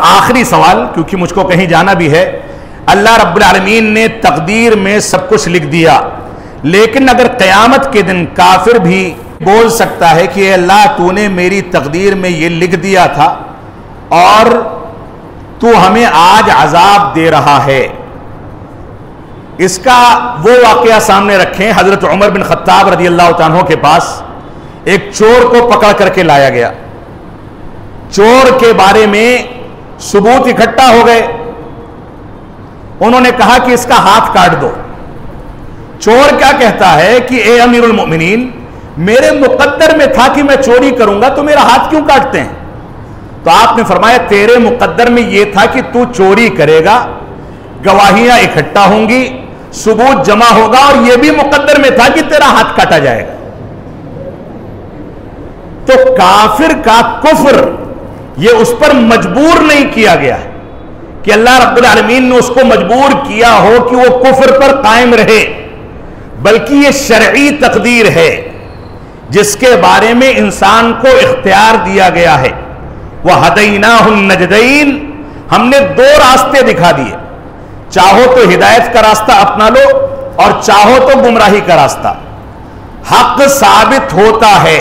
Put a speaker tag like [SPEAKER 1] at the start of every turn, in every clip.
[SPEAKER 1] آخری سوال، کیونکہ مجھ کو کہیں جانا بھی ہے۔ اللہ رب العالمین نے تقدیر میں سب کچھ لکھ دیا، لیکن اگر قیامت کے دن کافر بھی بول سکتا ہے کہ اے اللہ تو نے میری تقدیر میں یہ لکھ دیا تھا اور تو ہمیں آج عذاب دے رہا ہے۔ اس کا وہ واقعہ سامنے رکھیں، حضرت عمر بن خطاب رضی اللہ عنہ کے پاس ایک چور کو پکڑ کر کے لایا گیا۔ چور کے بارے میں ثبوت اکٹھا ہو گئے، انہوں نے کہا کہ اس کا ہاتھ کاٹ دو۔ چور کیا کہتا ہے کہ اے امیر المؤمنین، میرے مقدر میں تھا کہ میں چوری کروں گا، تو میرا ہاتھ کیوں کاٹتے ہیں؟ تو آپ نے فرمایا تیرے مقدر میں یہ تھا کہ تو چوری کرے گا، گواہیاں اکٹھا ہوں گی، ثبوت جمع ہوگا، اور یہ بھی مقدر میں تھا کہ تیرا ہاتھ کاٹا جائے گا۔ تو کافر کا کفر یہ اس پر مجبور نہیں کیا گیا ہے کہ اللہ رب العالمین نے اس کو مجبور کیا ہو کہ وہ کفر پر قائم رہے، بلکہ یہ شرعی تقدیر ہے جس کے بارے میں انسان کو اختیار دیا گیا ہے۔ وَهَدَيْنَاهُ النَّجْدَيْنِ، ہم نے دو راستے دکھا دیے، چاہو تو ہدایت کا راستہ اپنا لو اور چاہو تو گمراہی کا راستہ۔ حق ثابت ہوتا ہے،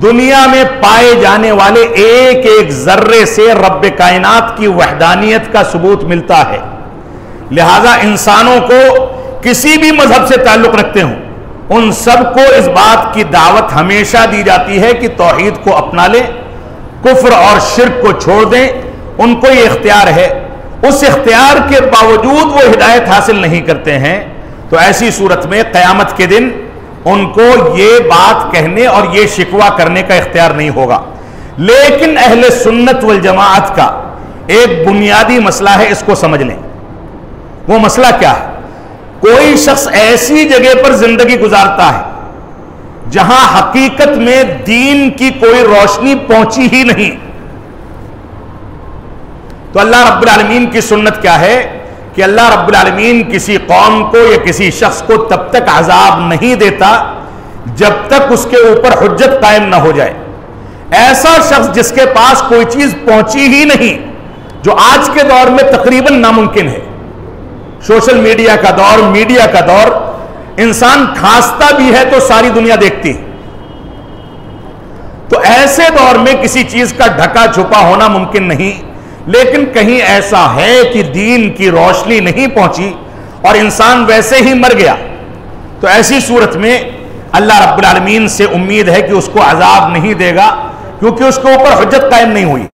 [SPEAKER 1] دنیا میں پائے جانے والے ایک ایک ذرے سے رب کائنات کی وحدانیت کا ثبوت ملتا ہے۔ لہذا انسانوں کو کسی بھی مذہب سے تعلق رکھتے ہوں، ان سب کو اس بات کی دعوت ہمیشہ دی جاتی ہے کہ توحید کو اپنا لیں، کفر اور شرک کو چھوڑ دیں، ان کو یہ اختیار ہے۔ اس اختیار کے باوجود وہ ہدایت حاصل نہیں کرتے ہیں، تو ایسی صورت میں قیامت کے دن ان کو یہ بات کہنے اور یہ شکوہ کرنے کا اختیار نہیں ہوگا۔ لیکن اہل سنت والجماعت کا ایک بنیادی مسئلہ ہے، اس کو سمجھ لیں۔ وہ مسئلہ کیا ہے؟ کوئی شخص ایسی جگہ پر زندگی گزارتا ہے جہاں حقیقت میں دین کی کوئی روشنی پہنچی ہی نہیں، تو اللہ رب العالمین کی سنت کیا ہے کہ اللہ رب العالمین کسی قوم کو یا کسی شخص کو تب تک عذاب نہیں دیتا جب تک اس کے اوپر حجت قائم نہ ہو جائے۔ ایسا شخص جس کے پاس کوئی چیز پہنچی ہی نہیں، جو آج کے دور میں تقریباً ناممکن ہے، سوشل میڈیا کا دور، میڈیا کا دور، انسان کھانستا بھی ہے تو ساری دنیا دیکھتی ہے، تو ایسے دور میں کسی چیز کا ڈھکا چھپا ہونا ممکن نہیں۔ لیکن کہیں ایسا ہے کہ دین کی روشنی نہیں پہنچی اور انسان ویسے ہی مر گیا، تو ایسی صورت میں اللہ رب العالمین سے امید ہے کہ اس کو عذاب نہیں دے گا، کیونکہ اس کے اوپر حجت قائم نہیں ہوئی۔